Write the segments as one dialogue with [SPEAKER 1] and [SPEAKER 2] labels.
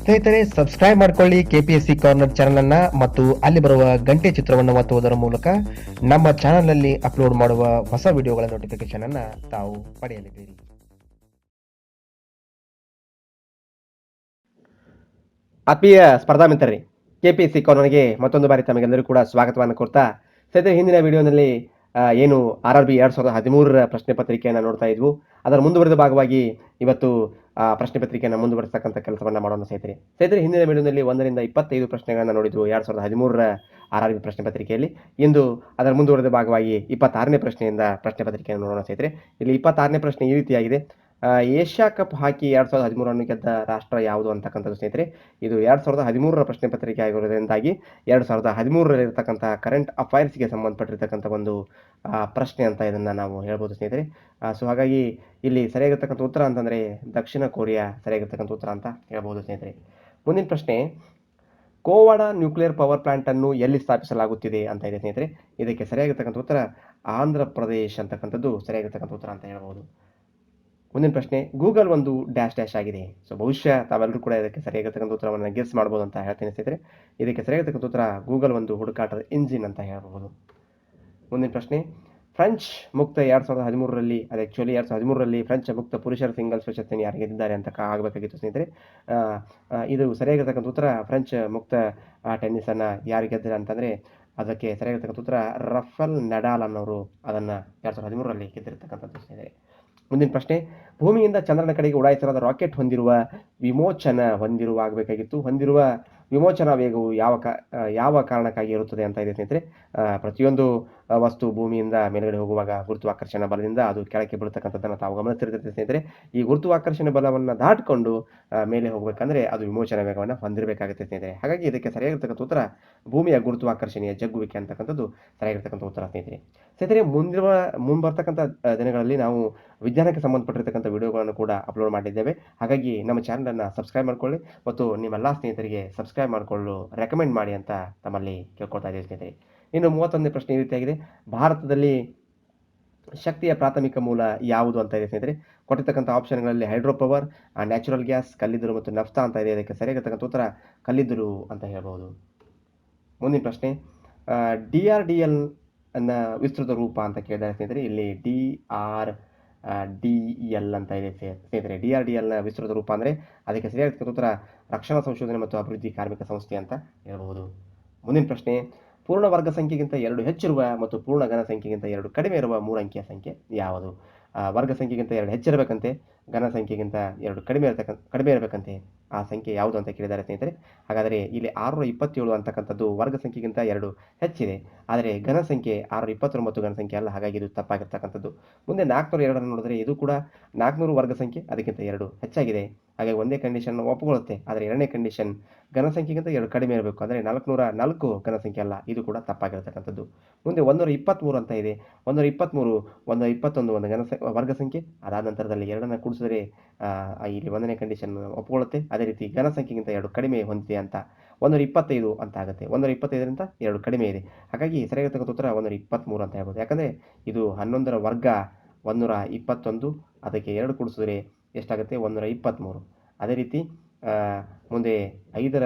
[SPEAKER 1] ಸ್ನೇಹಿತರೆ, ಸಬ್ಸ್ಕ್ರೈಬ್ ಮಾಡ್ಕೊಳ್ಳಿ KPSC corner channel ಅನ್ನ ಮತ್ತು ಅಲ್ಲಿ ಬರುವ ಗಂಟೆ ಚಿತ್ರವನ್ನು ಒತ್ತುವುದರ ಮೂಲಕ ನಮ್ಮ ಚಾನಲ್ನಲ್ಲಿ ಅಪ್ಲೋಡ್ ಮಾಡುವ ಹೊಸ ವಿಡಿಯೋಗಳ ನೋಟಿಫಿಕೇಶನ್ ಅನ್ನ ತಾವು ಪಡೆಯಲಿದ್ದೀರಿ.
[SPEAKER 2] ಆತ್ಮೀಯ ಸ್ಪರ್ಧಾ ಮಿತ್ರರೇ, ಕೆಪಿಎಸ್ಸಿ ಕಾರ್ನರ್ಗೆ ಮತ್ತೊಂದು ಬಾರಿ ತಮಗೆಲ್ಲರೂ ಕೂಡ ಸ್ವಾಗತವನ್ನು ಕೊಡ್ತಾ, ಸ್ನೇಹಿತರೆ ಹಿಂದಿನ ವಿಡಿಯೋನಲ್ಲಿ ಏನು RRB 2013 ಪ್ರಶ್ನೆ ಪತ್ರಿಕೆಯನ್ನು ನೋಡ್ತಾ ಇದ್ವು. ಅದರ ಮುಂದುವರೆದ ಭಾಗವಾಗಿ ಇವತ್ತು ಪ್ರಶ್ನೆ ಪತ್ರಿಕೆಯನ್ನು ಮುಂದುವರಿಸತಕ್ಕಂಥ ಕೆಲಸವನ್ನು ಮಾಡೋಣ ಸ್ನೇಹಿತರೆ. ಹಿಂದಿನ ವಿಡಿಯೋದಲ್ಲಿ 1 ರಿಂದ 25 ಪ್ರಶ್ನೆಗಳನ್ನು ನೋಡಿದ್ವು 2013 RRB ಪ್ರಶ್ನೆ ಪತ್ರಿಕೆಯಲ್ಲಿ. ಇಂದು ಅದರ ಮುಂದುವರೆದ ಭಾಗವಾಗಿ 26ನೇ ಪ್ರಶ್ನೆಯಿಂದ ಪ್ರಶ್ನೆ ಪತ್ರಿಕೆಯನ್ನು ನೋಡೋಣ ಸ್ನೇಹಿತರೆ. ಇಲ್ಲಿ 26ನೇ ಪ್ರಶ್ನೆ ಈ ರೀತಿಯಾಗಿದೆ. ಏಷ್ಯಾ ಕಪ್ ಹಾಕಿ 2013 ಗೆದ್ದ ರಾಷ್ಟ್ರ ಯಾವುದು ಅಂತಕ್ಕಂಥದ್ದು ಸ್ನೇಹಿತರೆ. ಇದು 2013 ಪ್ರಶ್ನೆ ಪತ್ರಿಕೆ ಆಗಿರೋದ್ರಿಂದಾಗಿ 2013 ಇರತಕ್ಕಂಥ ಕರೆಂಟ್ ಅಫೈರ್ಸ್ಗೆ ಸಂಬಂಧಪಟ್ಟಿರ್ತಕ್ಕಂಥ ಒಂದು ಪ್ರಶ್ನೆ ಅಂತ ಇದನ್ನ ನಾವು ಹೇಳ್ಬೋದು ಸ್ನೇಹಿತರೆ. ಸೊ ಹಾಗಾಗಿ ಇಲ್ಲಿ ಸರಿಯಾಗಿರ್ತಕ್ಕಂಥ ಉತ್ತರ ಅಂತಂದ್ರೆ ದಕ್ಷಿಣ ಕೊರಿಯಾ ಸರಿಯಾಗಿರ್ತಕ್ಕಂಥ ಉತ್ತರ ಅಂತ ಹೇಳ್ಬೋದು ಸ್ನೇಹಿತರೆ. ಮುಂದಿನ ಪ್ರಶ್ನೆ, ಕೋವಾಡ ನ್ಯೂಕ್ಲಿಯರ್ ಪವರ್ ಪ್ಲಾಂಟ್ ಅನ್ನು ಎಲ್ಲಿ ಸ್ಥಾಪಿಸಲಾಗುತ್ತಿದೆ ಅಂತ ಇದೆ ಸ್ನೇಹಿತರೆ. ಇದಕ್ಕೆ ಸರಿಯಾಗಿರ್ತಕ್ಕಂಥ ಉತ್ತರ ಆಂಧ್ರ ಪ್ರದೇಶ್ ಅಂತಕ್ಕಂಥದ್ದು ಸರಿಯಾಗಿರ್ತಕ್ಕಂಥ ಉತ್ತರ ಅಂತ ಹೇಳ್ಬೋದು. ಮುಂದಿನ ಪ್ರಶ್ನೆ, ಗೂಗಲ್ ಒಂದು ಡ್ಯಾಶ್ ಡ್ಯಾಶ್ ಆಗಿದೆ. ಸೊ ಬಹುಶಃ ತಾವೆಲ್ಲರೂ ಕೂಡ ಇದಕ್ಕೆ ಸರಿಯಾಗಿರ್ತಕ್ಕಂಥ ಉತ್ತರವನ್ನು ಗೆಸ್ ಮಾಡ್ಬೋದು ಅಂತ ಹೇಳ್ತೀನಿ ಸ್ನೇಹಿತರೆ. ಇದಕ್ಕೆ ಸರಿಯಾಗಿರ್ತಕ್ಕಂಥ ಉತ್ತರ ಗೂಗಲ್ ಒಂದು ಹುಡುಕಾಟದ ಇಂಜಿನ್ ಅಂತ ಹೇಳ್ಬೋದು. ಮುಂದಿನ ಪ್ರಶ್ನೆ, ಫ್ರೆಂಚ್ ಮುಕ್ತ 2013ರಲ್ಲಿ ಅದು ಆ್ಯಕ್ಚುಲಿ 2013ರಲ್ಲಿ ಫ್ರೆಂಚ್ ಮುಕ್ತ ಪುರುಷರ ಸಿಂಗಲ್ಸ್ ಪ್ರಶಸ್ತಿಯನ್ನು ಯಾರು ಗೆದ್ದಿದ್ದಾರೆ ಅಂತ ಆಗಬೇಕಾಗಿತ್ತು ಸ್ನೇಹಿತರೆ. ಇದು ಸರಿಯಾಗಿರ್ತಕ್ಕಂಥ ಉತ್ತರ ಫ್ರೆಂಚ್ ಮುಕ್ತ ಟೆನ್ನಿಸನ್ನು ಯಾರು ಗೆದ್ದಿದ್ದಾರೆ ಅಂತಂದರೆ ಅದಕ್ಕೆ ಸರಿಯಾಗಿರ್ತಕ್ಕಂಥ ಉತ್ತರ ರಫೆಲ್ ನಡಾಲ್ ಅನ್ನೋರು ಅದನ್ನು 2013ರಲ್ಲಿ ಗೆದ್ದಿರ್ತಕ್ಕಂಥದ್ದು ಸ್ನೇಹಿತರೆ. ಮುಂದಿನ ಪ್ರಶ್ನೆ, ಭೂಮಿಯಿಂದ ಚಂದ್ರನ ಕಡೆಗೆ ಉಡಾಯಿಸಲಾದ ರಾಕೆಟ್ ಹೊಂದಿರುವ ವಿಮೋಚನಾ ವೇಗವು ಯಾವ ಕಾರಣಕ್ಕಾಗಿ ಇರುತ್ತದೆ ಅಂತ ಇದೆ ಸ್ನೇಹಿತರೆ. ಪ್ರತಿಯೊಂದು ವಸ್ತು ಭೂಮಿಯಿಂದ ಮೇಲ್ಗಡೆ ಹೋಗುವಾಗ ಗುರುತ್ವಾಕರ್ಷಣ ಬಲದಿಂದ ಅದು ಕೆಳಕ್ಕೆ ಬೀಳ್ತಕ್ಕಂಥದ್ದನ್ನು ತಾವು ಗಮನಿಸಿರ್ತದೆ ಸ್ನೇಹಿತರೆ. ಈ ಗುರುತ್ವಾಕರ್ಷಣೆ ಬಲವನ್ನು ದಾಟಿಕೊಂಡು ಮೇಲೆ ಹೋಗ್ಬೇಕಂದ್ರೆ ಅದು ವಿಮೋಚನಾ ವೇಗವನ್ನು ಹೊಂದಿರಬೇಕಾಗುತ್ತೆ ಸ್ನೇಹಿತರೆ. ಹಾಗಾಗಿ ಇದಕ್ಕೆ ಸರಿಯಾಗಿರ್ತಕ್ಕಂಥ ಉತ್ತರ ಭೂಮಿಯ ಗುರುತ್ವಾಕರ್ಷಣೆಯ ಜಗ್ಗುವಿಕೆ ಅಂತಕ್ಕಂಥದ್ದು ಸರಿಯಾಗಿರ್ತಕ್ಕಂಥ ಉತ್ತರ ಸ್ನೇಹಿತರೆ. ಮುಂಬರ್ತಕ್ಕಂಥ ದಿನಗಳಲ್ಲಿ ನಾವು ವಿಜ್ಞಾನಕ್ಕೆ ಸಂಬಂಧಪಟ್ಟಿರ್ತಕ್ಕಂಥ ವಿಡಿಯೋಗಳನ್ನು ಕೂಡ ಅಪ್ಲೋಡ್ ಮಾಡಿದ್ದೇವೆ. ಹಾಗಾಗಿ ನಮ್ಮ ಚಾನಲನ್ನು ಸಬ್ಸ್ಕ್ರೈಬ್ ಮಾಡ್ಕೊಳ್ಳಿ ಮತ್ತು ನಿಮ್ಮೆಲ್ಲ ಸ್ನೇಹಿತರಿಗೆ ಸಬ್ಸ್ಕ್ರೈಬ್ ಮಾಡಿಕೊಳ್ಳಲು ರೆಕಮೆಂಡ್ ಮಾಡಿ ಅಂತ ತಮ್ಮಲ್ಲಿ ಕೇಳ್ಕೊಳ್ತಾ ಇದ್ದೀವಿ ಸ್ನೇಹಿತರೆ. ಇನ್ನು 31ನೇ ಪ್ರಶ್ನೆ ಈ ರೀತಿಯಾಗಿದೆ. ಭಾರತದಲ್ಲಿ ಶಕ್ತಿಯ ಪ್ರಾಥಮಿಕ ಮೂಲ ಯಾವುದು ಅಂತ ಇದೆ ಸ್ನೇಹಿತರೆ. ಕೊಟ್ಟಿರ್ತಕ್ಕಂಥ ಆಪ್ಷನ್ಗಳಲ್ಲಿ ಹೈಡ್ರೋ ಪವರ್, ನ್ಯಾಚುರಲ್ ಗ್ಯಾಸ್, ಕಲ್ಲಿದ್ದಲು ಮತ್ತು ನಫ್ತಾ ಅಂತ ಇದೆ. ಇದಕ್ಕೆ ಸರಿಯಾಗಿರ್ತಕ್ಕಂಥ ಉತ್ತರ ಕಲ್ಲಿದ್ದಲು ಅಂತ ಹೇಳ್ಬೋದು. ಮುಂದಿನ ಪ್ರಶ್ನೆ, DRDL ಅನ್ನ ವಿಸ್ತೃತ ರೂಪ ಅಂತ ಕೇಳಿದ್ದಾರೆ ಸ್ನೇಹಿತರೆ. ಇಲ್ಲಿ DRDL ಅಂತ ಇದೆ ಸ್ನೇಹಿತರೆ. DRDLನ ವಿಸ್ತೃತ ರೂಪ ಅಂದರೆ ಅದಕ್ಕೆ ಸರಿಯಾಗಿರ್ತಕ್ಕಂಥ ಉತ್ತರ ರಕ್ಷಣಾ ಸಂಶೋಧನೆ ಮತ್ತು ಅಭಿವೃದ್ಧಿ ಕಾರ್ಮಿಕ ಸಂಸ್ಥೆ ಅಂತ ಹೇಳ್ಬಹುದು. ಮುಂದಿನ ಪ್ರಶ್ನೆ, ಪೂರ್ಣ ವರ್ಗ ಸಂಖ್ಯೆಗಿಂತ 2 ಹೆಚ್ಚಿರುವ ಮತ್ತು ಪೂರ್ಣ ಘನ ಸಂಖ್ಯೆಗಿಂತ 2 ಕಡಿಮೆ ಇರುವ 3 ಅಂಕಿಯ ಸಂಖ್ಯೆ ಯಾವುದು? ವರ್ಗ ಸಂಖ್ಯೆಗಿಂತ 2 ಹೆಚ್ಚಿರಬೇಕಂತೆ, ಘನ ಸಂಖ್ಯೆಗಿಂತ 2 ಕಡಿಮೆ ಇರಬೇಕಂತೆ. ಆ ಸಂಖ್ಯೆ ಯಾವುದು ಅಂತ ಕೇಳಿದ್ದಾರೆ ಸ್ನೇಹಿತರೆ. ಹಾಗಾದರೆ ಇಲ್ಲಿ 627 ಅಂತಕ್ಕಂಥದ್ದು ವರ್ಗ ಸಂಖ್ಯೆಗಿಂತ 2 ಹೆಚ್ಚಿದೆ. ಆದರೆ ಘನ ಸಂಖ್ಯೆ 629 ಘನ ಸಂಖ್ಯೆ ಅಲ್ಲ. ಹಾಗಾಗಿ ಇದು ತಪ್ಪಾಗಿರ್ತಕ್ಕಂಥದ್ದು. ಮುಂದೆ 402 ನೋಡಿದ್ರೆ ಇದು ಕೂಡ 400 ವರ್ಗ ಸಂಖ್ಯೆ ಅದಕ್ಕಿಂತ 2 ಹೆಚ್ಚಾಗಿದೆ. ಹಾಗಾಗಿ ಒಂದೇ ಕಂಡೀಷನ್ ಒಪ್ಪಿಕೊಳ್ಳುತ್ತೆ. ಆದರೆ ಎರಡನೇ ಕಂಡೀಷನ್ ಘನ ಸಂಖ್ಯೆಗಿಂತ 2 ಕಡಿಮೆ ಇರಬೇಕು. ಅಂದರೆ 404 ಘನ ಸಂಖ್ಯೆ ಅಲ್ಲ. ಇದು ಕೂಡ ತಪ್ಪಾಗಿರ್ತಕ್ಕಂಥದ್ದು. ಮುಂದೆ 123 ಅಂತ ಇದೆ. 123, 121 ಒಂದು ವರ್ಗ ಸಂಖ್ಯೆ. ಅದಾದ ನಂತರದಲ್ಲಿ 2ನ್ನು ಕೂಡಿಸಿದ್ರೆ ಇಲ್ಲಿ 1ನೇ ಕಂಡೀಷನ್ ಒಪ್ಪಿಕೊಳ್ಳುತ್ತೆ. ಅದೇ ರೀತಿ ಘನ ಸಂಖ್ಯೆಗಿಂತ 2 ಕಡಿಮೆ ಹೊಂದಿದೆ ಅಂತ 125 ಅಂತ ಆಗುತ್ತೆ. 125ರಿಂದ 2 ಕಡಿಮೆ ಇದೆ. ಹಾಗಾಗಿ ಸರಿಯಾಗಿರ್ತಕ್ಕಂಥ ಉತ್ತರ 123 ಅಂತ ಹೇಳ್ಬೋದು. ಯಾಕಂದರೆ ಇದು 11ರ ವರ್ಗ 121, ಅದಕ್ಕೆ 2 ಕೂಡಿಸಿದ್ರೆ ಎಷ್ಟಾಗುತ್ತೆ? 123. ಅದೇ ರೀತಿ ಮುಂದೆ 5ರ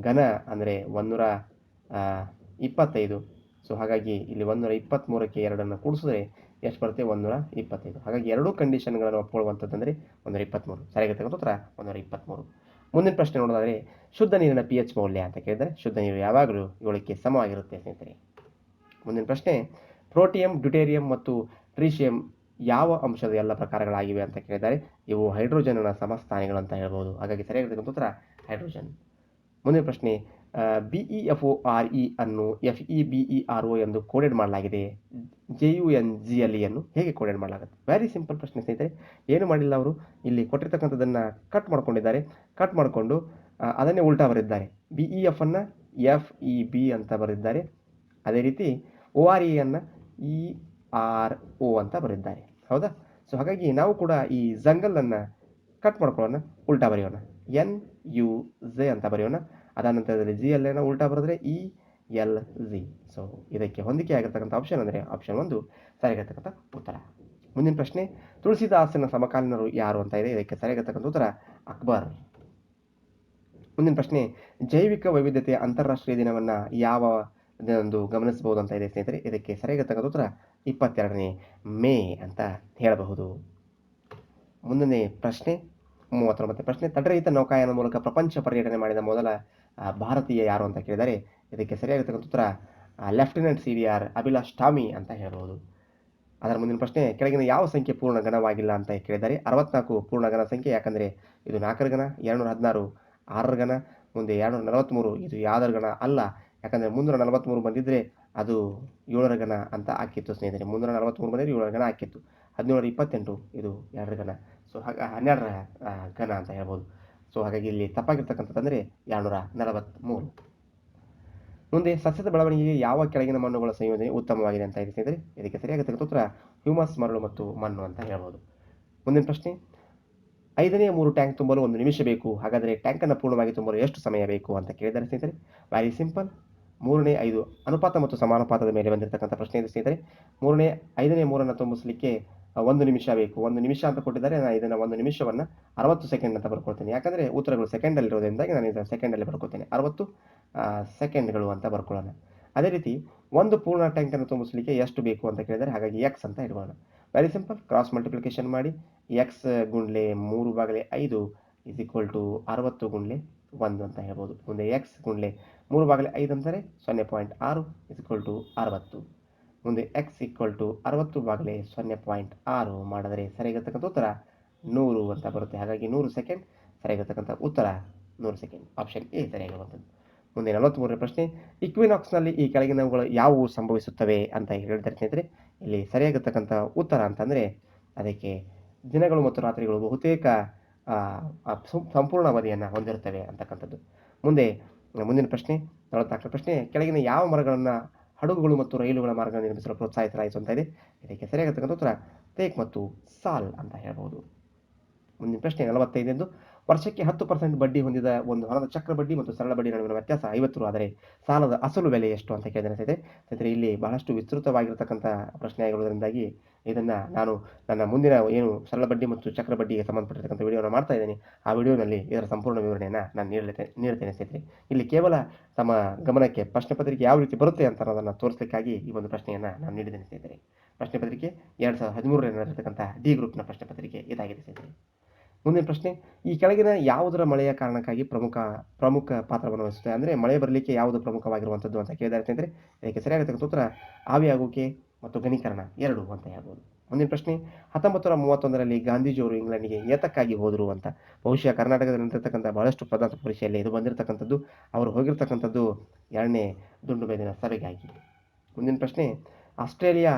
[SPEAKER 2] ಘನ ಅಂದರೆ 125. ಸೊ ಹಾಗಾಗಿ ಇಲ್ಲಿ 123ಕ್ಕೆ 2ನ್ನು ಕೂಡಿಸಿದ್ರೆ ಎಷ್ಟು ಬರುತ್ತೆ? 125. ಹಾಗಾಗಿ ಎರಡೂ ಕಂಡೀಷನ್ಗಳನ್ನು ಒಪ್ಪಿಕೊಳ್ಳುವಂಥದ್ದಂದರೆ 123. ಸರಿಯಾಗಿರ್ತಕ್ಕಂಥ ಉತ್ತರ 123. ಮುಂದಿನ ಪ್ರಶ್ನೆ ನೋಡೋದಾದರೆ, ಶುದ್ಧ ನೀರಿನ pH ಮೌಲ್ಯ ಅಂತ ಕೇಳಿದರೆ ಶುದ್ಧ ನೀರು ಯಾವಾಗಲೂ 7ಕ್ಕೆ ಸಮವಾಗಿರುತ್ತೆ ಸ್ನೇಹಿತರೆ. ಮುಂದಿನ ಪ್ರಶ್ನೆ, ಪ್ರೋಟಿಯಂ, ಡ್ಯೂಟೇರಿಯಂ ಮತ್ತು ಟ್ರೀಶಿಯಂ ಯಾವ ಅಂಶದ ಎಲ್ಲ ಪ್ರಕಾರಗಳಾಗಿವೆ ಅಂತ ಕೇಳಿದ್ದಾರೆ. ಇವು ಹೈಡ್ರೋಜನ್ನ ಸಮಸ್ಥಾನಿಗಳು ಅಂತ ಹೇಳ್ಬೋದು. ಹಾಗಾಗಿ ಸರಿಯಾಗಿರ್ತಕ್ಕಂಥ ಉತ್ತರ ಹೈಡ್ರೋಜನ್. ಮುಂದಿನ ಪ್ರಶ್ನೆ, BeFORe ಅನ್ನು FeBeRO ಎಂದು ಕೋಡೆಡ್ ಮಾಡಲಾಗಿದೆ. JUNGLE ಅನ್ನು ಹೇಗೆ ಕೋಡೆಡ್ ಮಾಡಲಾಗುತ್ತೆ? ವೆರಿ ಸಿಂಪಲ್ ಪ್ರಶ್ನೆ ಸ್ನೇಹಿತರೆ. ಏನು ಮಾಡಿಲ್ಲ, ಅವರು ಇಲ್ಲಿ ಕೊಟ್ಟಿರ್ತಕ್ಕಂಥದ್ದನ್ನು ಕಟ್ ಮಾಡ್ಕೊಂಡಿದ್ದಾರೆ. ಕಟ್ ಮಾಡಿಕೊಂಡು ಅದನ್ನೇ ಉಲ್ಟಾ ಬರೆದಿದ್ದಾರೆ. BeF ಅನ್ನು FeB ಅಂತ ಬರೆದಿದ್ದಾರೆ. ಅದೇ ರೀತಿ ORE ಅನ್ನು ERO ಅಂತ ಬರೆದಿದ್ದಾರೆ. ಹೌದಾ? ಸೊ ಹಾಗಾಗಿ ನಾವು ಕೂಡ ಈ ಜಂಗಲನ್ನು ಕಟ್ ಮಾಡ್ಕೊಳ್ಳೋಣ, ಉಲ್ಟಾ ಬರೆಯೋಣ. NUJ ಅಂತ ಬರೆಯೋಣ. ಅದಾದ ನಂತರದಲ್ಲಿ GLನ ಉಲ್ಟಾ ಬರೆದ್ರೆ ELZ. ಸೊ ಇದಕ್ಕೆ ಹೊಂದಿಕೆ ಆಗಿರ್ತಕ್ಕಂಥ ಆಪ್ಷನ್ ಅಂದರೆ ಆಪ್ಷನ್ 1 ಸರಿಯಾಗಿರ್ತಕ್ಕಂಥ ಉತ್ತರ. ಮುಂದಿನ ಪ್ರಶ್ನೆ, ತುಳಸಿದಾಸನ ಸಮಕಾಲೀನರು ಯಾರು ಅಂತ ಇದೆ. ಇದಕ್ಕೆ ಸರಿಯಾಗಿರ್ತಕ್ಕಂಥ ಉತ್ತರ ಅಕ್ಬರ್. ಮುಂದಿನ ಪ್ರಶ್ನೆ, ಜೈವಿಕ ವೈವಿಧ್ಯತೆಯ ಅಂತಾರಾಷ್ಟ್ರೀಯ ದಿನವನ್ನು ಯಾವ ದಿನದಂದು ಗಮನಿಸಬಹುದು ಅಂತ ಇದೆ ಸ್ನೇಹಿತರೆ. ಇದಕ್ಕೆ ಸರಿಯಾಗಿರ್ತಕ್ಕಂಥ ಉತ್ತರ 22ನೇ ಮೇ ಅಂತ ಹೇಳಬಹುದು. ಮುಂದನೇ ಪ್ರಶ್ನೆ 39ನೇ ಪ್ರಶ್ನೆ, ತಡೆರಹಿತ ನೌಕಾಯಾನ ಮೂಲಕ ಪ್ರಪಂಚ ಪರ್ಯಟನೆ ಮಾಡಿದ ಮೊದಲ ಭಾರತೀಯ ಯಾರು ಅಂತ ಕೇಳಿದರೆ ಇದಕ್ಕೆ ಸರಿಯಾಗಿರ್ತಕ್ಕಂಥ ಉತ್ತರ ಲೆಫ್ಟಿನೆಂಟ್ CVR ಅಭಿಲಾಷ್ ಟಾಮಿ ಅಂತ ಹೇಳಬಹುದು. ಅದರ ಮುಂದಿನ ಪ್ರಶ್ನೆ, ಕೆಳಗಿನ ಯಾವ ಸಂಖ್ಯೆ ಪೂರ್ಣ ಘನವಾಗಿಲ್ಲ ಅಂತ ಕೇಳಿದರೆ 64 ಪೂರ್ಣ ಘನ ಸಂಖ್ಯೆ. ಯಾಕಂದರೆ ಇದು 4ರ ಘನ, 216 6ರ ಘನ, ಮುಂದೆ 243 ಇದು ಯಾವ್ದರ ಘನ ಅಲ್ಲ. ಯಾಕಂದರೆ 343 ಬಂದಿದ್ರೆ ಅದು 7ರ ಘನ ಅಂತ ಆಕಿತ್ತು ಸ್ನೇಹಿತರೆ. 343 ಬಂದಿದ್ರೆ 7ರ ಘನ ಆಕಿತ್ತು. 1728 ಇದು 2ರ ಘನ. ಸೊ ಹಾಗೆ 12ರ ಘನ ಅಂತ ಹೇಳ್ಬೋದು. ಸೊ ಹಾಗಾಗಿ ಇಲ್ಲಿ ತಪ್ಪಾಗಿರ್ತಕ್ಕಂಥದ್ದಂದರೆ 243. ಮುಂದೆ ಸಸ್ಯದ ಬೆಳವಣಿಗೆಗೆ ಯಾವ ಕೆಳಗಿನ ಮಣ್ಣುಗಳ ಸಂಯೋಜನೆ ಉತ್ತಮವಾಗಿದೆ ಅಂತ ಇದೆ ಸ್ನೇಹಿತರೆ. ಇದಕ್ಕೆ ಸರಿಯಾಗಿರ್ತಕ್ಕಂಥ ಉತ್ತರ ಹ್ಯೂಮಸ್, ಮರಳು ಮತ್ತು ಮಣ್ಣು ಅಂತ ಹೇಳ್ಬೋದು. ಮುಂದಿನ ಪ್ರಶ್ನೆ, 5ನೇ 3 ಟ್ಯಾಂಕ್ ತುಂಬಲು 1 ನಿಮಿಷ ಬೇಕು. ಹಾಗಾದರೆ ಟ್ಯಾಂಕನ್ನು ಪೂರ್ಣವಾಗಿ ತುಂಬಲು ಎಷ್ಟು ಸಮಯ ಬೇಕು ಅಂತ ಕೇಳಿದರೆ ಸ್ನೇಹಿತರೆ, ವೆರಿ ಸಿಂಪಲ್. 3ನೇ 5 ಅನುಪಾತ ಮತ್ತು ಸಮಾನುಪಾತದ ಮೇಲೆ ಬಂದಿರತಕ್ಕಂಥ ಪ್ರಶ್ನೆ ಇದೆ ಸ್ನೇಹಿತರೆ. 5ನೇ 3 ತುಂಬಿಸಲಿಕ್ಕೆ 1 ನಿಮಿಷ ಬೇಕು. 1 ನಿಮಿಷ ಅಂತ ಕೊಟ್ಟಿದ್ದಾರೆ. ನಾನು ಇದನ್ನು 1 ನಿಮಿಷವನ್ನು 60 ಸೆಕೆಂಡ್ ಅಂತ ಬರ್ಕೊಳ್ತೇನೆ. ಯಾಕಂದರೆ ಉತ್ತರಗಳು ಸೆಕೆಂಡಲ್ಲಿರೋದ್ರಿಂದಾಗಿ ನಾನು ಇದನ್ನು ಸೆಕೆಂಡಲ್ಲಿ ಬರ್ಕೊಳ್ತೇನೆ. 60 ಸೆಕೆಂಡ್ಗಳು ಅಂತ ಬರ್ಕೊಳ್ಳೋಣ. ಅದೇ ರೀತಿ ಒಂದು ಪೂರ್ಣ ಟ್ಯಾಂಕನ್ನು ತುಂಬಿಸಲಿಕ್ಕೆ ಎಷ್ಟು ಬೇಕು ಅಂತ ಕೇಳಿದರೆ, ಹಾಗಾಗಿ ಎಕ್ಸ್ ಅಂತ ಇಡೋಣ. ವೆರಿ ಸಿಂಪಲ್, ಕ್ರಾಸ್ ಮಲ್ಟಿಪ್ಲಿಕೇಶನ್ ಮಾಡಿ ಎಕ್ಸ್ ಗುಂಡ್ಲೆ 3/5 ಇಸ್ ಈಕ್ವಲ್ ಟು 60 ಗುಂಡ್ಲೆ 1 ಅಂತ ಹೇಳ್ಬೋದು. ಮುಂದೆ ಎಕ್ಸ್ ಗುಂಡ್ಲೆ 3/5 ಅಂದರೆ 0.6 ಇಸ್ ಈಕ್ವಲ್ ಟು 60. ಮುಂದೆ ಎಕ್ಸ್ ಈಕ್ವಲ್ ಟು 60/0.6 ಮಾಡಿದರೆ ಸರಿಯಾಗಿರ್ತಕ್ಕಂಥ ಉತ್ತರ 100 ಅಂತ ಬರುತ್ತೆ. ಹಾಗಾಗಿ 100 ಸೆಕೆಂಡ್ ಸರಿಯಾಗಿರ್ತಕ್ಕಂಥ ಉತ್ತರ 100 ಸೆಕೆಂಡ್. Option A ಸರಿಯಾಗಿರುವಂಥದ್ದು. ಮುಂದೆ 43ನೇ ಪ್ರಶ್ನೆ, ಇಕ್ವಿನಾಕ್ಸ್ನಲ್ಲಿ ಈ ಕೆಳಗಿನವುಗಳು ಯಾವುವು ಸಂಭವಿಸುತ್ತವೆ ಅಂತ ಹೇಳಿದರೆ ಸ್ನೇಹಿತರೆ, ಇಲ್ಲಿ ಸರಿಯಾಗಿರ್ತಕ್ಕಂಥ ಉತ್ತರ ಅಂತಂದರೆ ಅದಕ್ಕೆ ದಿನಗಳು ಮತ್ತು ರಾತ್ರಿಗಳು ಬಹುತೇಕ ಸಂಪೂರ್ಣ ಅವಧಿಯನ್ನು ಹೊಂದಿರುತ್ತವೆ ಅಂತಕ್ಕಂಥದ್ದು. ಮುಂದಿನ ಪ್ರಶ್ನೆ 44ನೇ ಪ್ರಶ್ನೆ, ಕೆಳಗಿನ ಯಾವ ಮರಗಳನ್ನು ಹಡಗುಗಳು ಮತ್ತು ರೈಲುಗಳ ಮಾರ್ಗ ನಿರ್ಮಿಸಲು ಪ್ರೋತ್ಸಾಹಿಸಲಾಯಿತು ಅಂತ ಇದೆ. ಇದಕ್ಕೆ ಸರಿಯಾಗಿರ್ತಕ್ಕಂಥ ಉತ್ತರ ತೇಕ್ ಮತ್ತು ಸಾಲ್ ಅಂತ ಹೇಳ್ಬೋದು. ಮುಂದಿನ ಪ್ರಶ್ನೆ 45 ವರ್ಷಕ್ಕೆ 10% ಬಡ್ಡಿ ಹೊಂದಿದ ಒಂದು ಹಣದ ಚಕ್ರ ಬಡ್ಡಿ ಮತ್ತು ಸರಳ ಬಡ್ಡಿ ನಡುವಿನ ವ್ಯತ್ಯಾಸ 50 ರು. ಆದರೆ ಸಾಲದ ಅಸಲು ಬೆಲೆ ಎಷ್ಟು ಅಂತ ಕೇಳಿದರೆ ಸ್ನೇಹಿತರೆ, ಇಲ್ಲಿ ಬಹಳಷ್ಟು ವಿಸ್ತೃತವಾಗಿರ್ತಕ್ಕಂಥ ಪ್ರಶ್ನೆ ಆಗಿರೋದ್ರಿಂದಾಗಿ ಇದನ್ನು ನಾನು ನನ್ನ ಮುಂದಿನ ಏನು ಸರಳ ಬಡ್ಡಿ ಮತ್ತು ಚಕ್ರ ಬಡ್ಡಿಗೆ ಸಂಬಂಧಪಟ್ಟಿರ್ತಕ್ಕಂಥ ವಿಡಿಯೋನ ಮಾಡ್ತಾ ಇದ್ದೀನಿ. ಆ ವಿಡಿಯೋನಲ್ಲಿ ಇದರ ಸಂಪೂರ್ಣ ವಿವರಣೆಯನ್ನು ನಾನು ನೀಡ್ತೇನೆ ಸ್ನೇಹಿತರೆ. ಇಲ್ಲಿ ಕೇವಲ ತಮ್ಮ ಗಮನಕ್ಕೆ ಪ್ರಶ್ನೆ ಪತ್ರಿಕೆ ಯಾವ ರೀತಿ ಬರುತ್ತೆ ಅಂತ ಅನ್ನೋದನ್ನು ತೋರಿಸಲಿಕ್ಕಾಗಿ ಈ ಒಂದು ಪ್ರಶ್ನೆಯನ್ನು ನಾನು ನೀಡಿದ್ದೇನೆ ಸ್ನೇಹಿತರೆ. ಪ್ರಶ್ನೆ ಪತ್ರಿಕೆ 2013ರಲ್ಲಿ ನಡೆದಿರ್ತಕ್ಕಂಥ ಡಿ ಗ್ರೂಪ್ನ ಪ್ರಶ್ನೆ ಪತ್ರಿಕೆ ಇದಾಗಿದೆ ಸ್ನೇಹಿತರೆ. ಮುಂದಿನ ಪ್ರಶ್ನೆ, ಈ ಕೆಳಗಿನ ಯಾವುದರ ಮಳೆಯ ಕಾರಣಕ್ಕಾಗಿ ಪ್ರಮುಖ ಪಾತ್ರವನ್ನು ವಹಿಸುತ್ತದೆ. ಅಂದರೆ ಮಳೆ ಬರಲಿಕ್ಕೆ ಯಾವುದು ಪ್ರಮುಖವಾಗಿರುವಂಥದ್ದು ಅಂತ ಕೇಳಿದರೆ ಸ್ನೇಹಿತರೆ, ಇದಕ್ಕೆ ಸರಿಯಾಗಿರ್ತಕ್ಕಂಥ ಉತ್ತರ ಆವಿಯಾಗುವಿಕೆ ಮತ್ತು ಘನೀಕರಣ 2 ಅಂತ ಹೇಳ್ಬೋದು. ಮುಂದಿನ ಪ್ರಶ್ನೆ, 1931ರಲ್ಲಿ ಗಾಂಧೀಜಿಯವರು ಇಂಗ್ಲೆಂಡ್ಗೆ ಏತಕ್ಕಾಗಿ ಹೋದರು ಅಂತ. ಬಹುಶಃ ಕರ್ನಾಟಕದಲ್ಲಿ ನಿಂತಿರ್ತಕ್ಕಂಥ ಬಹಳಷ್ಟು ಪದಾರ್ಥ ಪರೀಕ್ಷೆಯಲ್ಲಿ ಇದು ಬಂದಿರತಕ್ಕಂಥದ್ದು. ಅವರು ಹೋಗಿರ್ತಕ್ಕಂಥದ್ದು 2ನೇ ದುಂಡು ಮೇಲಿನ ಸಭೆಗಾಗಿ. ಮುಂದಿನ ಪ್ರಶ್ನೆ, ಆಸ್ಟ್ರೇಲಿಯಾ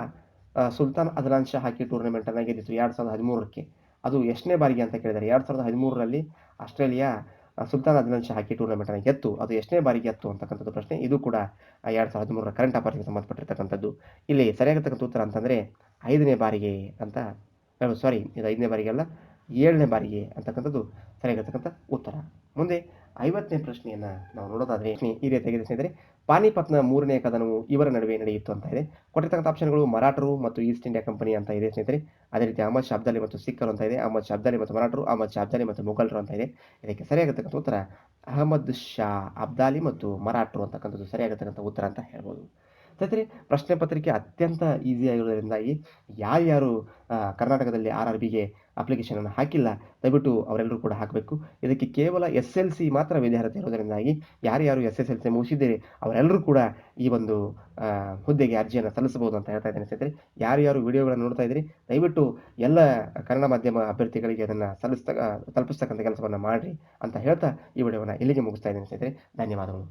[SPEAKER 2] ಸುಲ್ತಾನ್ ಅಜ್ಲಾನ್ ಶಾ ಹಾಕಿ ಟೂರ್ನಮೆಂಟನ್ನು ಗೆದ್ದಿತು 2013ಕ್ಕೆ. ಅದು ಎಷ್ಟನೇ ಬಾರಿಗೆ ಅಂತ ಕೇಳಿದರೆ 2013ರಲ್ಲಿ ಆಸ್ಟ್ರೇಲಿಯಾ ಸುಲ್ತಾನ್ ಅಜ್ಲಾನ್ ಶಾ ಹಾಕಿ ಟೂರ್ನಮೆಂಟನ್ನು ಗೆತ್ತು. ಅದು ಎಷ್ಟನೇ ಬಾರಿಗೆ ಗೆತ್ತು ಅಂತಕ್ಕಂಥದ್ದು ಪ್ರಶ್ನೆ. ಇದು ಕೂಡ 2013ರ ಕರೆಂಟ್ ಅಫೇರ್ಸ್ಗೆ ಸಂಬಂಧಪಟ್ಟಿರ್ತಕ್ಕಂಥದ್ದು. ಇಲ್ಲಿ ಸರಿಯಾಗಿರ್ತಕ್ಕಂಥ ಉತ್ತರ ಅಂತಂದರೆ 5ನೇ ಬಾರಿಗೆ ಅಂತ, ಸಾರಿ ಇದು 5ನೇ ಬಾರಿಗೆ ಅಲ್ಲ, 7ನೇ ಬಾರಿಗೆ ಅಂತಕ್ಕಂಥದ್ದು ಸರಿಯಾಗಿರ್ತಕ್ಕಂಥ ಉತ್ತರ. ಮುಂದೆ 50ನೇ ಪ್ರಶ್ನೆಯನ್ನು ನಾವು ನೋಡೋದಾದರೆ ಈ ರೀತಿಯಾಗಿದೆ ಸ್ನೇಹಿತರೆ, ಪಾನಿಪತ್ನ 3ನೇ ಕದನವು ಇವರ ನಡುವೆ ನಡೆಯಿತು ಅಂತ ಇದೆ. ಕೊಟ್ಟಿರ್ತಕ್ಕಂಥ ಆಪ್ಷನ್ಗಳು ಮರಾಠರು ಮತ್ತು ಈಸ್ಟ್ ಇಂಡಿಯಾ ಕಂಪನಿ ಅಂತ ಇದೆ ಸ್ನೇಹಿತರೆ. ಅದೇ ರೀತಿ ಅಹಮದ್ ಶಾ ಅಬ್ದಾಲಿ ಮತ್ತು ಸಿಖ್ಖರು ಅಂತ ಇದೆ. ಅಹಮದ್ ಶಾ ಅಬ್ದಾಲಿ ಮತ್ತು ಮರಾಠರು, ಅಹಮದ್ ಶಾ ಅಬ್ದಾಲಿ ಮತ್ತು ಮುಘಲರು ಅಂತ ಇದೆ. ಇದಕ್ಕೆ ಸರಿಯಾಗಿರ್ತಕ್ಕಂಥ ಉತ್ತರ ಅಹಮದ್ ಶಾ ಅಬ್ದಾಲಿ ಮತ್ತು ಮರಾಠರು ಅಂತಕ್ಕಂಥದ್ದು ಸರಿಯಾಗಿರ್ತಕ್ಕಂಥ ಉತ್ತರ ಅಂತ ಹೇಳ್ಬೋದು. ಸ್ನೇಹಿತರೆ, ಪ್ರಶ್ನೆ ಪತ್ರಿಕೆ ಅತ್ಯಂತ ಈಸಿ ಆಗಿರೋದ್ರಿಂದಾಗಿ ಯಾರ್ಯಾರು ಕರ್ನಾಟಕದಲ್ಲಿ RRBಗೆ ಅಪ್ಲಿಕೇಶನನ್ನು ಹಾಕಿಲ್ಲ ದಯವಿಟ್ಟು ಅವರೆಲ್ಲರೂ ಕೂಡ ಹಾಕಬೇಕು. ಇದಕ್ಕೆ ಕೇವಲ SLC ಮಾತ್ರ ವಿದ್ಯಾರ್ಹತೆ ಇರೋದರಿಂದಾಗಿ ಯಾರ್ಯಾರು SSLC ಮುಗಿಸಿದ್ದೀರಿ ಅವರೆಲ್ಲರೂ ಕೂಡ ಈ ಒಂದು ಹುದ್ದೆಗೆ ಅರ್ಜಿಯನ್ನು ಸಲ್ಲಿಸಬಹುದು ಅಂತ ಹೇಳ್ತಾ ಇದ್ದೇನೆ ಸ್ನೇಹಿತರೆ. ಯಾರ್ಯಾರು ವಿಡಿಯೋಗಳನ್ನು ನೋಡ್ತಾ ಇದ್ದೀರಿ ದಯವಿಟ್ಟು ಎಲ್ಲ ಕನ್ನಡ ಮಾಧ್ಯಮ ಅಭ್ಯರ್ಥಿಗಳಿಗೆ ಅದನ್ನು ತಲುಪಿಸ್ತಕ್ಕಂಥ ಕೆಲಸವನ್ನು ಮಾಡಿರಿ ಅಂತ ಹೇಳ್ತಾ ಈ ವಿಡಿಯೋವನ್ನು ಇಲ್ಲಿಗೆ ಮುಗಿಸ್ತಾ ಇದ್ದೇನೆ ಸ್ನೇಹಿತರೆ. ಧನ್ಯವಾದಗಳು.